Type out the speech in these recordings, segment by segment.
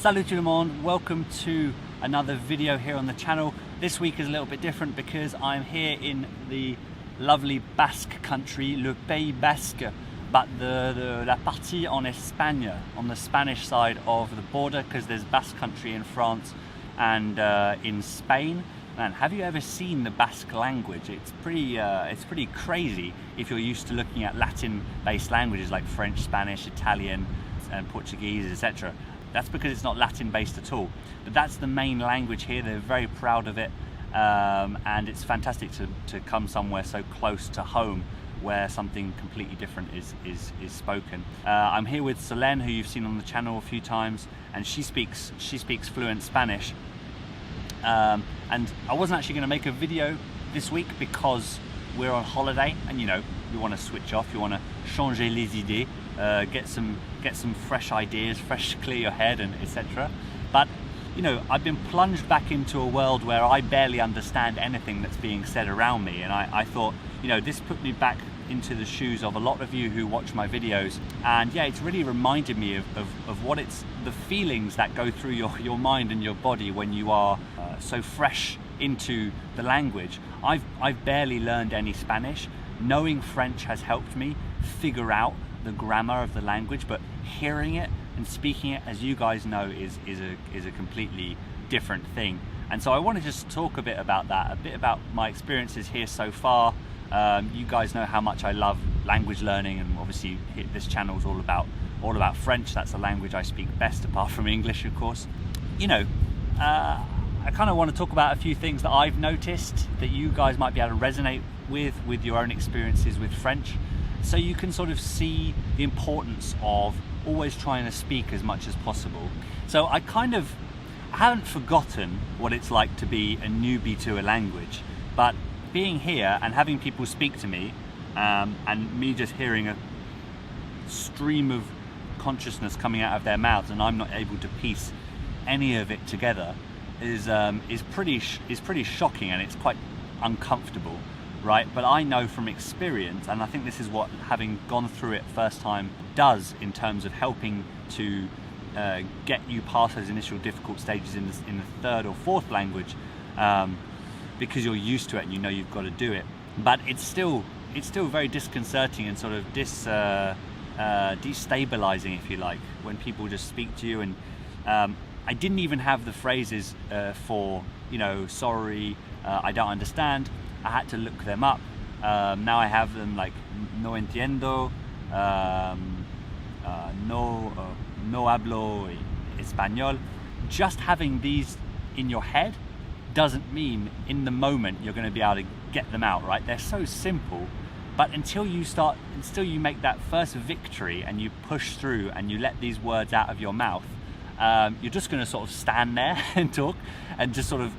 Salut tout le monde, welcome to another video here on the channel. This week is a little bit different because I'm here in the lovely Basque country, le Pays Basque, but la partie en Espagne, on the Spanish side of the border, because there's Basque country in France and in Spain. Man, have you ever seen the Basque language? It's pretty crazy if you're used to looking at Latin-based languages like French, Spanish, Italian, and Portuguese, etc. That's because it's not Latin-based at all. But that's the main language here. They're very proud of it, and it's fantastic to come somewhere so close to home where something completely different is spoken. I'm here with Selene, who you've seen on the channel a few times, and she speaks fluent Spanish. And I wasn't actually going to make a video this week because we're on holiday, and you know, you want to switch off, you want to changer les idées, get some fresh ideas, clear your head, and etc. But you know, I've been plunged back into a world where I barely understand anything that's being said around me, and I thought, you know, this put me back into the shoes of a lot of you who watch my videos, and yeah, it's really reminded me of what it's, the feelings that go through your mind and your body when you are so fresh into the language. I've barely learned any Spanish. Knowing French has helped me figure out the grammar of the language, but hearing it and speaking it, as you guys know, is a completely different thing. And so I want to just talk a bit about that, a bit about my experiences here so far. You guys know how much I love language learning, and obviously this channel is all about French. That's the language I speak best, apart from English, of course. You know, I kind of want to talk about a few things that I've noticed that you guys might be able to resonate with your own experiences with French, so you can sort of see the importance of always trying to speak as much as possible. So I haven't forgotten what it's like to be a newbie to a language, but being here and having people speak to me, and me just hearing a stream of consciousness coming out of their mouths, and I'm not able to piece any of it together, is pretty shocking, and it's quite uncomfortable, right? But I know from experience, and I think this is what having gone through it first time does in terms of helping to get you past those initial difficult stages in the third or fourth language, because you're used to it and you know you've got to do it. But it's still very disconcerting and sort of destabilizing, if you like, when people just speak to you. And I didn't even have the phrases for, you know, sorry, I don't understand. I had to look them up. Now I have them, like no entiendo, no hablo español. Just having these in your head doesn't mean in the moment you're going to be able to get them out, right? They're so simple, but until you make that first victory and you push through and you let these words out of your mouth, you're just going to sort of stand there and talk and just sort of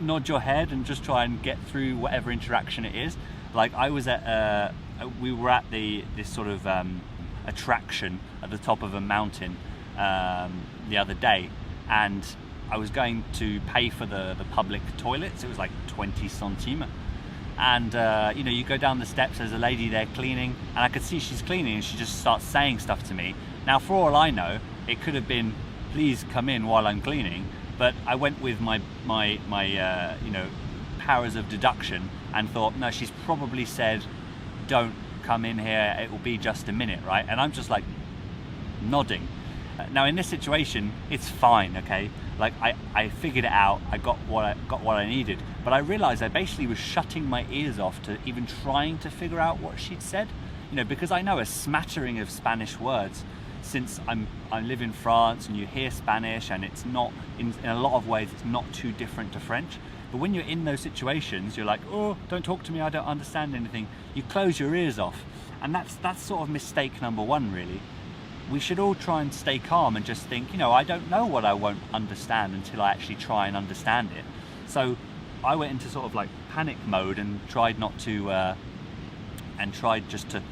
nod your head and just try and get through whatever interaction it is. Like I was at we were at this sort of attraction at the top of a mountain the other day, and I was going to pay for the public toilets. It was like 20 centimes, and you know, you go down the steps, there's a lady there cleaning, and I could see she's cleaning, and she just starts saying stuff to me. Now, for all I know, it could have been, please come in while I'm cleaning, but I went with my you know, powers of deduction and thought, no, she's probably said, don't come in here, it will be just a minute, right? And I'm just like nodding. Now in this situation, it's fine, okay? Like I figured it out, I got what I needed, but I realized I basically was shutting my ears off to even trying to figure out what she'd said, you know, because I know a smattering of Spanish words, since I live in France and you hear Spanish, and it's not, in a lot of ways, it's not too different to French. But when you're in those situations, you're like, oh, don't talk to me, I don't understand anything. You close your ears off, and that's sort of mistake number one, really. We should all try and stay calm and just think, you know, I don't know what I won't understand until I actually try and understand it. So I went into sort of like panic mode and tried just to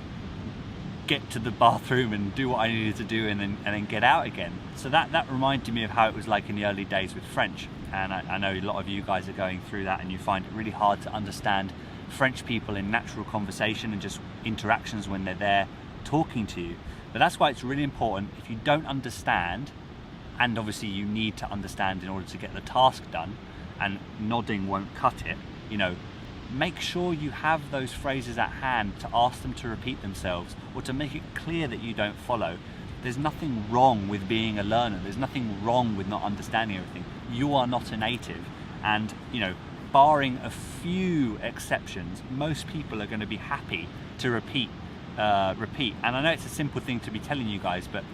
get to the bathroom and do what I needed to do, and then get out again. So that reminded me of how it was like in the early days with French. And I know a lot of you guys are going through that, and you find it really hard to understand French people in natural conversation and just interactions when they're there talking to you. But that's why it's really important, if you don't understand and obviously you need to understand in order to get the task done, and nodding won't cut it, you know, make sure you have those phrases at hand to ask them to repeat themselves or to make it clear that you don't follow. There's nothing wrong with being a learner. There's nothing wrong with not understanding everything. You are not a native, and you know, barring a few exceptions, most people are going to be happy to repeat. And I know it's a simple thing to be telling you guys, but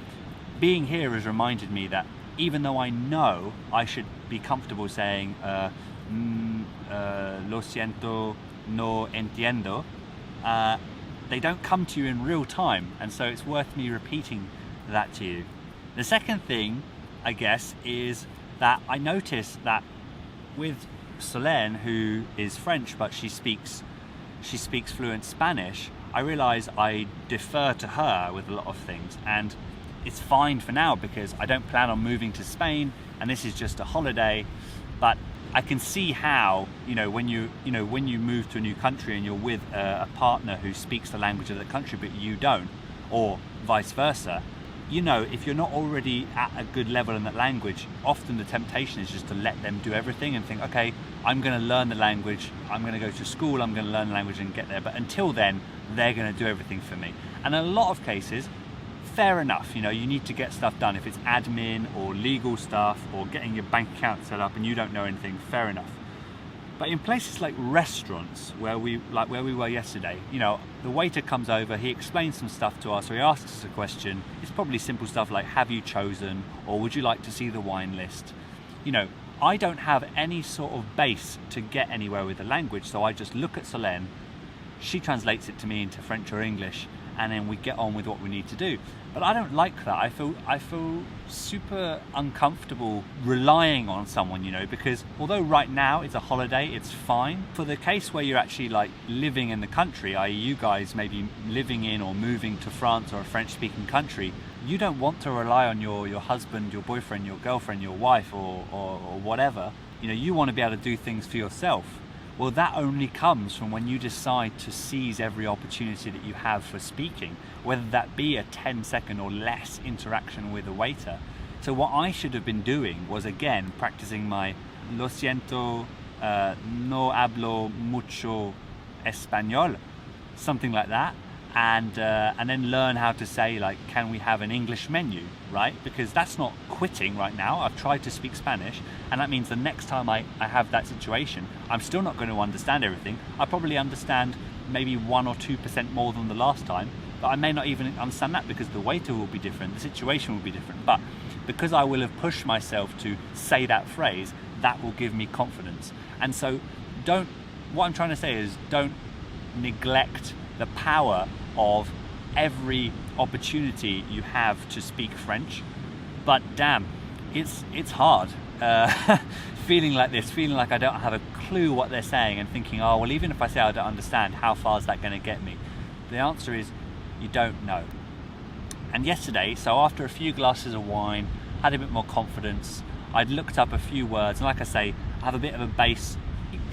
being here has reminded me that even though I know I should be comfortable saying lo siento, no entiendo, they don't come to you in real time, and so it's worth me repeating that to you. The second thing, I guess, is that I noticed that with Solène, who is French but she speaks fluent Spanish, I realise I defer to her with a lot of things, and it's fine for now because I don't plan on moving to Spain and this is just a holiday. But I can see how, when you move to a new country and you're with a partner who speaks the language of the country but you don't, or vice versa, if you're not already at a good level in that language, often the temptation is just to let them do everything and think, okay, I'm going to learn the language, I'm going to go to school, I'm going to learn the language and get there, but until then, they're going to do everything for me. And in a lot of cases, fair enough, you need to get stuff done. If it's admin or legal stuff or getting your bank account set up and you don't know anything, fair enough. But in places like restaurants, where we were yesterday, the waiter comes over, he explains some stuff to us, or he asks us a question. It's probably simple stuff like, have you chosen, or would you like to see the wine list? I don't have any sort of base to get anywhere with the language, so I just look at Solène, she translates it to me into French or English, and then we get on with what we need to do. But I don't like that. I feel super uncomfortable relying on someone, because although right now it's a holiday, it's fine. For the case where you're actually like living in the country, i.e. you guys maybe living in or moving to France or a French-speaking country, you don't want to rely on your husband, your boyfriend, your girlfriend, your wife, or whatever. You want to be able to do things for yourself. Well, that only comes from when you decide to seize every opportunity that you have for speaking, whether that be a 10-second or less interaction with a waiter. So what I should have been doing was, again, practicing my lo siento, no hablo mucho español, something like that, and then learn how to say, like, can we have an English menu, right? Because that's not quitting right now. I've tried to speak Spanish, and that means the next time I have that situation, I'm still not going to understand everything. I probably understand maybe 1 or 2% more than the last time, but I may not even understand that because the waiter will be different, the situation will be different. But because I will have pushed myself to say that phrase, that will give me confidence. And so what I'm trying to say is, don't neglect the power of every opportunity you have to speak French. But damn, it's hard feeling like this, feeling like I don't have a clue what they're saying and thinking, oh well, even if I say I don't understand, how far is that going to get me? The answer is, you don't know. And yesterday, so after a few glasses of wine, had a bit more confidence, I'd looked up a few words, and like I say, I have a bit of a base.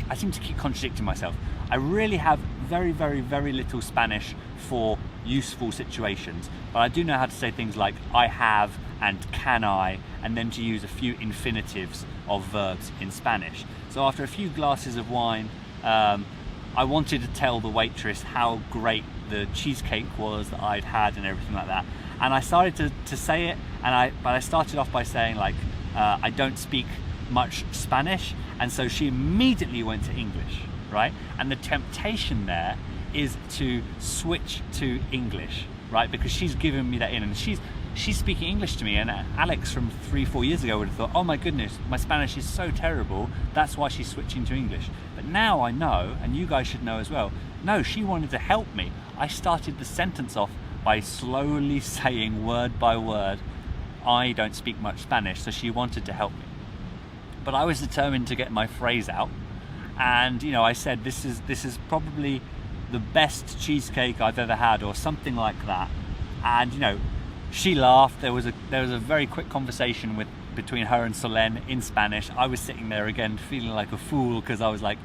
I seem to keep contradicting myself. I really have very, very, very little Spanish for useful situations, but I do know how to say things like I have and can I, and then to use a few infinitives of verbs in Spanish. So after a few glasses of wine, I wanted to tell the waitress how great the cheesecake was that I'd had and everything like that. And I started to say it, but I started off by saying, like, I don't speak much Spanish, and so she immediately went to English, right? And the temptation there is to switch to English, right? Because she's given me that in, and she's speaking English to me, and Alex from 3-4 years ago would have thought, oh my goodness, my Spanish is so terrible, that's why she's switching to English. But now I know, and you guys should know as well, no, she wanted to help me. I started the sentence off by slowly saying word by word, I don't speak much Spanish, so she wanted to help me. But I was determined to get my phrase out, and I said, this is probably the best cheesecake I've ever had, or something like that. And she laughed. There was a very quick conversation between her and Solène in Spanish. I was sitting there again feeling like a fool because I was like,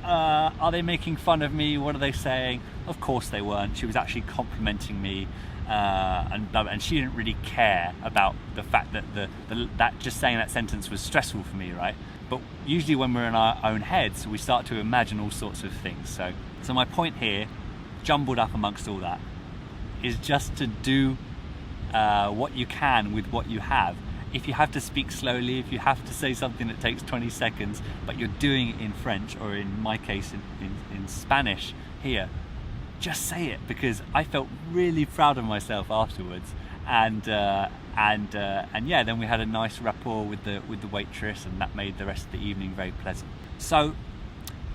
are they making fun of me? What are they saying? Of course they weren't. She was actually complimenting me. and she didn't really care about the fact that that just saying that sentence was stressful for me, right? But usually when we're in our own heads, we start to imagine all sorts of things. So my point here, jumbled up amongst all that, is just to do what you can with what you have. If you have to speak slowly, if you have to say something that takes 20 seconds, but you're doing it in French, or in my case in Spanish here, just say it, because I felt really proud of myself afterwards. And yeah, then we had a nice rapport with the waitress, and that made the rest of the evening very pleasant. So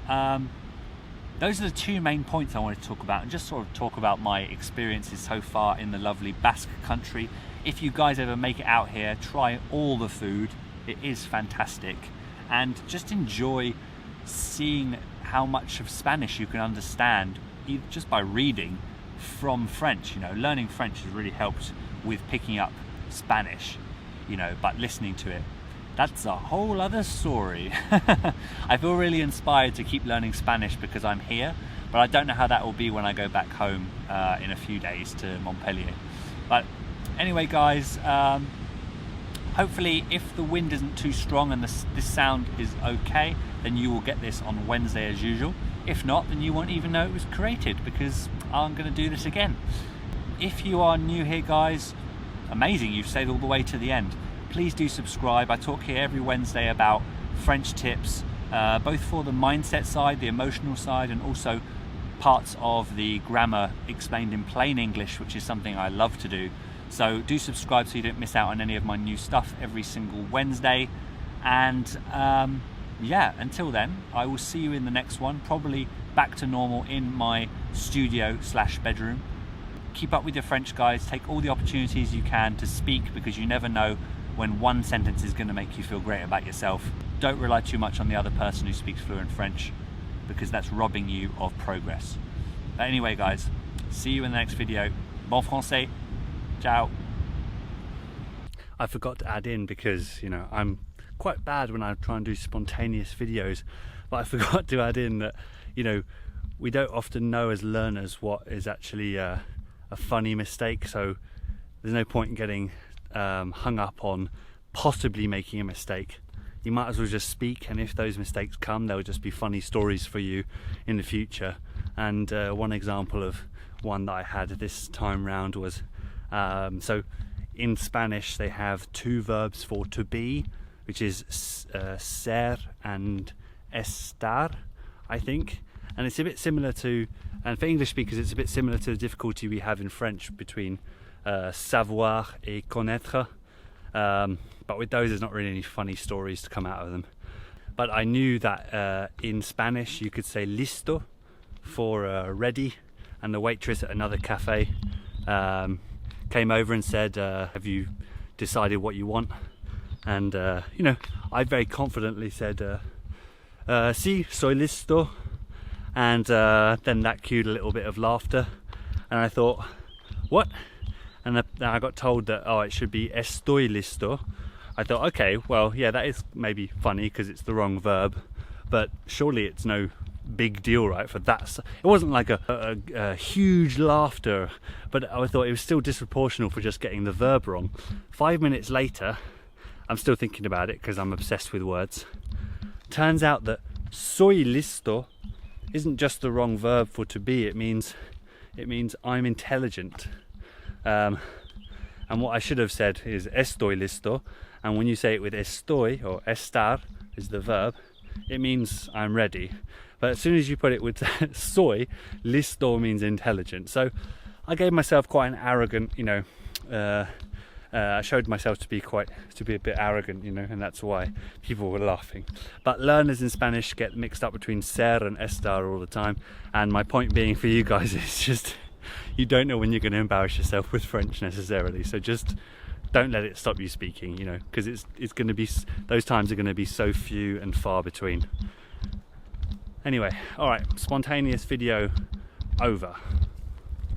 those are the two main points I wanted to talk about, and just sort of talk about my experiences so far in the lovely Basque country. If you guys ever make it out here, try all the food. It is fantastic, and just enjoy seeing how much of Spanish you can understand just by reading from French. You know, learning French has really helped with picking up Spanish, you know, but listening to it, that's a whole other story. I feel really inspired to keep learning Spanish because I'm here, but I don't know how that will be when I go back home in a few days to Montpellier. But anyway, guys, hopefully if the wind isn't too strong and this sound is okay, then you will get this on Wednesday as usual. If not, then you won't even know it was created, because I'm going to do this again. If you are new here, guys, amazing, you've stayed all the way to the end. Please do subscribe. I talk here every Wednesday about French tips, both for the mindset side, the emotional side, and also parts of the grammar explained in plain English, which is something I love to do. So do subscribe so you don't miss out on any of my new stuff every single Wednesday. And yeah, until then, I will see you in the next one, probably back to normal in my studio/bedroom. Keep up with your French, guys. Take all the opportunities you can to speak, because you never know when one sentence is going to make you feel great about yourself. Don't rely too much on the other person who speaks fluent French, because that's robbing you of progress. But anyway, guys, see you in the next video. Bon français. Ciao. I forgot to add in, because, you know, I'm quite bad when I try and do spontaneous videos, but I forgot to add in that, you know, we don't often know as learners what is actually a funny mistake, so there's no point in getting hung up on possibly making a mistake. You might as well just speak, and if those mistakes come, they'll just be funny stories for you in the future. And one example of one that I had this time round was, so in Spanish they have two verbs for to be, which is ser and estar, I think. And it's a bit similar to, and for English speakers, it's a bit similar to the difficulty we have in French between savoir et connaître. But with those, there's not really any funny stories to come out of them. But I knew that in Spanish you could say listo for ready, and the waitress at another cafe came over and said, have you decided what you want? And you know, I very confidently said, sí, soy listo. And then that cued a little bit of laughter, and I thought, what? And then I got told that, oh, it should be estoy listo. I thought, okay, well, yeah, that is maybe funny because it's the wrong verb, but surely it's no big deal, right? For that, it wasn't like a huge laughter, but I thought it was still disproportional for just getting the verb wrong. 5 minutes later, I'm still thinking about it because I'm obsessed with words. Turns out that soy listo isn't just the wrong verb for to be. It means I'm intelligent. And what I should have said is estoy listo. And when you say it with estoy, or estar is the verb, it means I'm ready. But as soon as you put it with soy, listo means intelligent. So I gave myself quite an arrogant, you know, I showed myself to be a bit arrogant, you know, and that's why people were laughing. But learners in Spanish get mixed up between ser and estar all the time. And my point being for you guys is just, you don't know when you're going to embarrass yourself with French necessarily. So just don't let it stop you speaking, you know, because it's going to be, those times are going to be so few and far between. Anyway, all right, spontaneous video over.